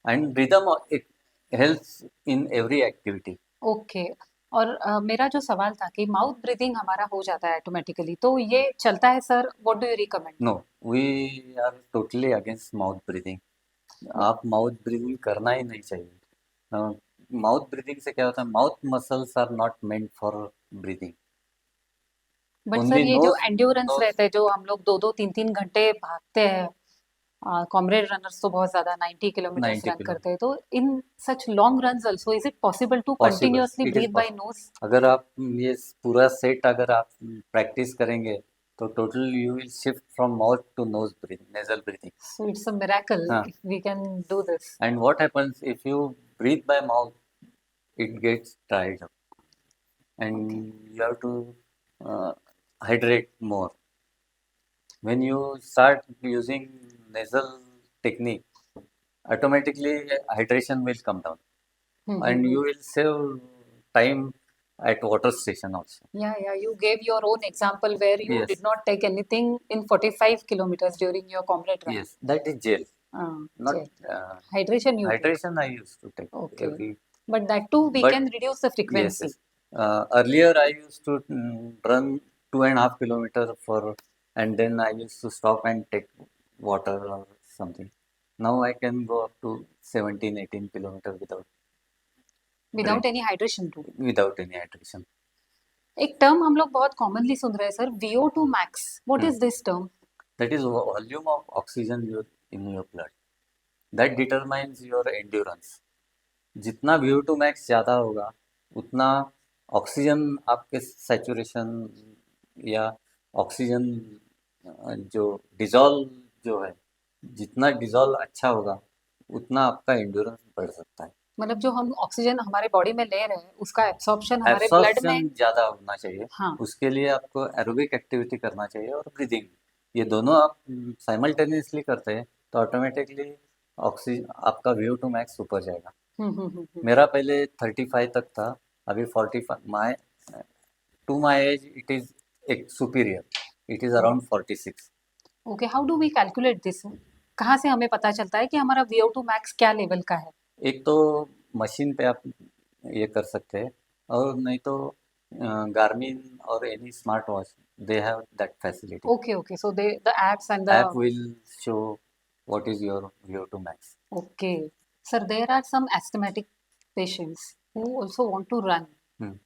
and rhythm it helps in every activity. Okay. और मेरा जो सवाल था कि mouth breathing हमारा हो जाता है ऑटोमेटिकली, तो ये चलता है sir? What do you recommend? No, we are totally against mouth breathing. आप माउथ ब्रीदिंग करना ही नहीं चाहिए। माउथ ब्रीदिंग से क्या होता है, mouth muscles are not meant for breathing. But sir only ये जो नोज एंड्योरेंस नोज रहते हैं, जो हम लोग 2-2 3-3 घंटे भागते हैं, कॉमरेड रनर्स तो बहुत ज्यादा 90 किलोमीटर्स 90 रन किलो करते हैं, तो in such long runs also is it possible to possible, continuously it is breathe by possible. Nose? अगर आप ये पूरा सेट अगर आप प्रैक्टिस करेंगे, तो total you will shift from mouth to nose breathing, nasal breathing. So it's a miracle हाँ, if we can do this. And what happens if you breathe by mouth, it gets dried up, Okay. and you have to hydrate more. When you start using nasal technique, automatically hydration will come down, and Hmm. you will save time at water station also. Yeah, yeah. You gave your own example where you did Yes, not take anything in 45 kilometers during your comrade run. yes, that is gel, not Okay. Hydration you took. hydration. I used to take Okay. every, But that too, we but can reduce the yes, frequency. yes. Earlier I used to run 2.5 kilometer for, and then I used to stop and take water or something. Now I can go up to 17, 18 kilometer Without any hydration too. without any hydration. एक term हम लोग बहुत commonly सुन रहे हैं sir, VO2 max. What Hmm. is this term? That is volume of oxygen in your blood. That determines your endurance. जितना VO2 max ज़्यादा होगा, उतना ऑक्सीजन आपके सैचुरेशन या ऑक्सीजन जो डिजॉल्व जो है, जितना डिजॉल्व अच्छा होगा, उतना आपका एंड्योरेंस बढ़ सकता है। मतलब जो हम ऑक्सीजन हमारे बॉडी में ले रहे हैं, उसका एब्सॉर्प्शन हमारे ब्लड एब्सॉर्प्शन में। ज़्यादा होना चाहिए। हाँ। उसके लिए आपको एरोबिक एक्टिविटी करना चाहिए और ब्रीदिंग, ये दोनों आप साइमल्टेनियसली करते हैं, तो ऑटोमेटिकली ऑक्सीजन आपका VO2 मैक्स ऊपर जाएगा। हम्म। मेरा पहले 35 तक था, अभी 45, my to my age it is एक superior, it is around 46। Okay, how do we calculate this? कहाँ से हमें पता चलता है कि हमारा VO2 मैक्स क्या लेवल का है? एक तो मशीन पे आप ये कर सकते हैं, और नहीं तो गार्मिन और any smart watch, they have that facility. Okay, so the apps and the app will show what is your VO2 max. okay. Sir, there are some asthmatic patients who also want to run.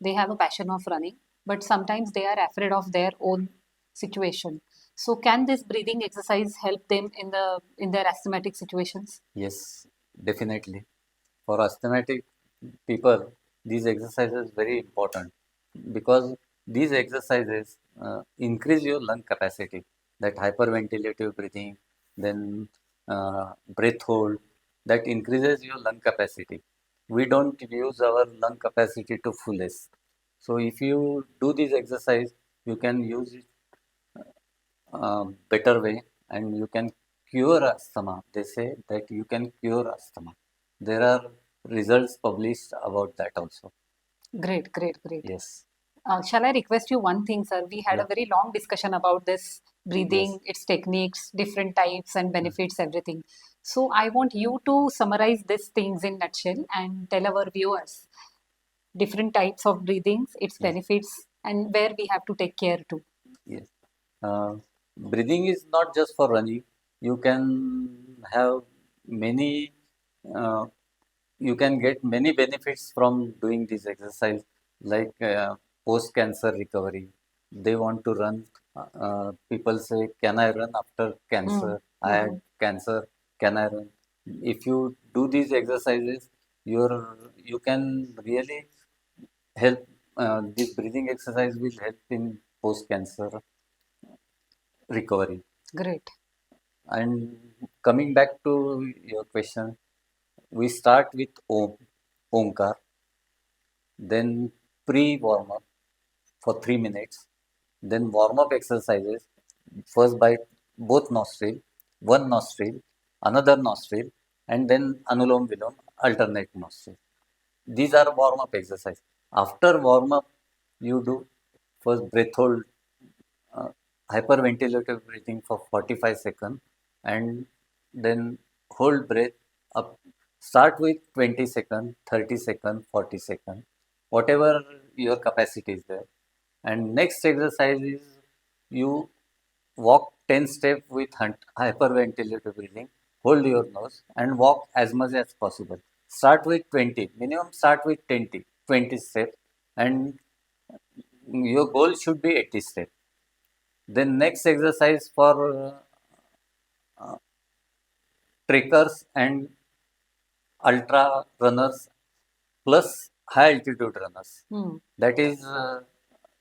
They have a passion of running, but sometimes they are afraid of their own situation. So can this breathing exercise help them in their asthmatic situations? Yes, definitely. For asthmatic people, these exercises very important, because these exercises increase your lung capacity, that hyperventilative breathing, then breath hold, that increases your lung capacity. We don't use our lung capacity to fullest. So if you do this exercise, you can use it better way, and you can cure asthma. They say that you can cure asthma. There are results published about that also. Great, great, great. Yes. Shall I request you one thing, sir? We had Yeah. a very long discussion about this breathing, Yes. its techniques, different types and benefits, everything. So I want you to summarize these things in nutshell and tell our viewers different types of breathings, its Yes. benefits, and where we have to take care to. Yes. Uh, Breathing is not just for running. You can have many, uh, you can get many benefits from doing this exercise, like post-cancer recovery. They want to run. People say, "Can I run after Mm, cancer? I mhm. had cancer. Can I run?" If you do these exercises, you can really help. This breathing exercise will help in post-cancer recovery. Great. And coming back to your question, we start with Omkar, then pre-warm up for 3 minutes, then warm up exercises, first by both nostril, one nostril, another nostril, and then Anulom Vilom, alternate nostril. These are warm up exercise. After warm up, you do first breath hold, uh, hyperventilative breathing for 45 seconds, and then hold breath up. Start with 20 seconds, 30 seconds, 40 seconds, whatever your capacity is there. And next exercise is you walk 10 steps with hyperventilative breathing, hold your nose and walk as much as possible. Start with 20, minimum start with 20 steps, and your goal should be 80 steps. Then next exercise for trekkers and ultra runners plus high altitude runners. Hmm. That is,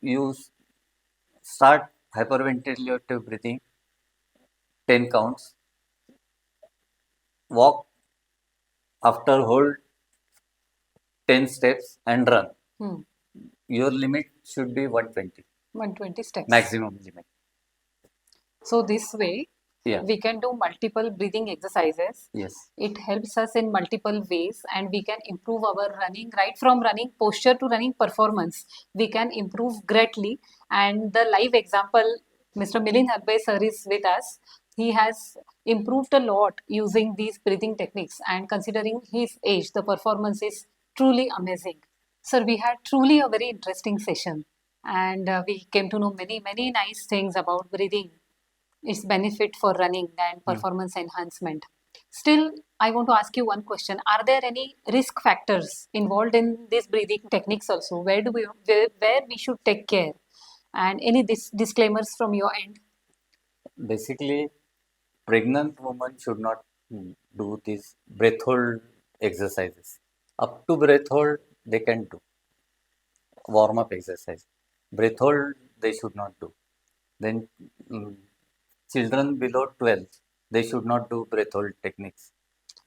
you start hyperventilative breathing, 10 counts, walk, after hold 10 steps and run. Hmm. Your limit should be 120, 120 steps. maximum limit. So this way, Yeah, we can do multiple breathing exercises. yes, It helps us in multiple ways, and we can improve our running, right from running posture to running performance. We can improve greatly. And the live example, Mr. Milind Halbe sir is with us. He has improved a lot using these breathing techniques, and considering his age, the performance is truly amazing. Sir, we had truly a very interesting session, and we came to know many, many nice things about breathing, its benefit for running and mm. performance enhancement. Still, I want to ask you one question. Are there any risk factors involved in these breathing techniques also? Where we should take care? And any disclaimers from your end? Basically, pregnant women should not do these breath hold exercises. Up to breath hold, they can do warm up exercise. Breath hold, they should not do. Then mm, children below 12, they should not do breath hold techniques.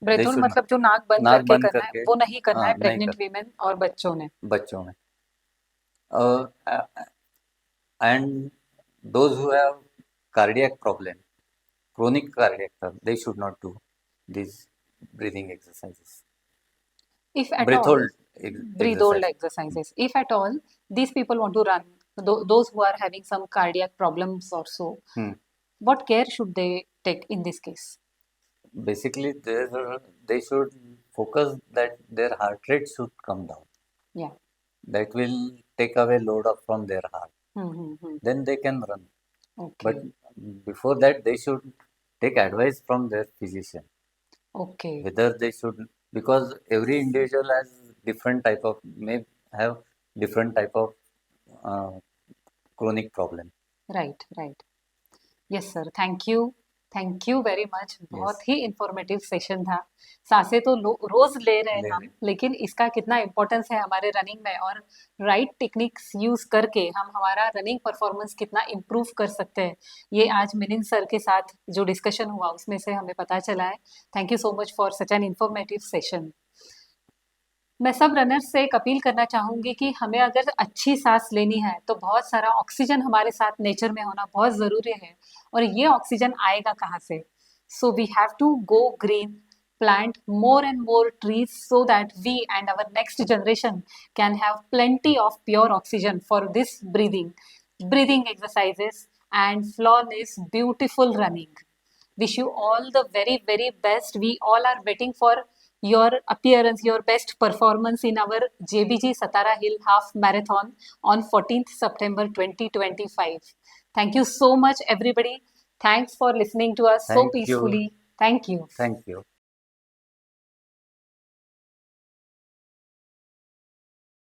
Breath They hold should not. मतलब जो नाक बंद नाक करके बंद करना है करके वो नहीं करना है नहीं प्रेग्नेंट कर वीमेन और बच्चों ने. बच्चों में. And those who have cardiac problem, chronic cardiac problem, they should not do these breathing exercises. If at Breath all, hold breathe hold exercise. exercises. If at all, these people want to run, those who are having some cardiac problems or so, Hmm. what care should they take in this case? Basically, they should focus that their heart rate should come down. Yeah. That will take away load up from their heart. Mm-hmm. Then they can run. But Okay. before that, they should take advice from their physician. Okay. Whether they should, because every individual has different type of, may have different type of uh, chronic problem. Right. Right. Yes, sir. Thank you. Thank you very much, बहुत ही informative session था। सांसें तो रोज ले रहे हैं हम, लेकिन इसका कितना इम्पोर्टेंस है हमारे रनिंग में, और राइट टेक्निक्स यूज करके हम हमारा रनिंग परफॉर्मेंस कितना इम्प्रूव कर सकते हैं, ये आज मिलिंद सर के साथ जो डिस्कशन हुआ उसमें से हमें पता चला है। Thank you so much for such an informative session. मैं सब रनर्स से एक अपील करना चाहूंगी कि हमें अगर अच्छी सांस लेनी है तो बहुत सारा ऑक्सीजन हमारे साथ नेचर में होना बहुत ज़रूरी है, और ये ऑक्सीजन आएगा कहाँ से? So we have to go green, plant more and more trees so that we and our next generation can have plenty of pure oxygen for this breathing exercises and flawless beautiful running. Wish you all the very very best. We all are waiting for your appearance, your best performance in our JBG Satara Hill Half Marathon on 14th September 2025. Thank you so much everybody. Thanks for listening to us so Thank you. peacefully. Thank you. Thank you.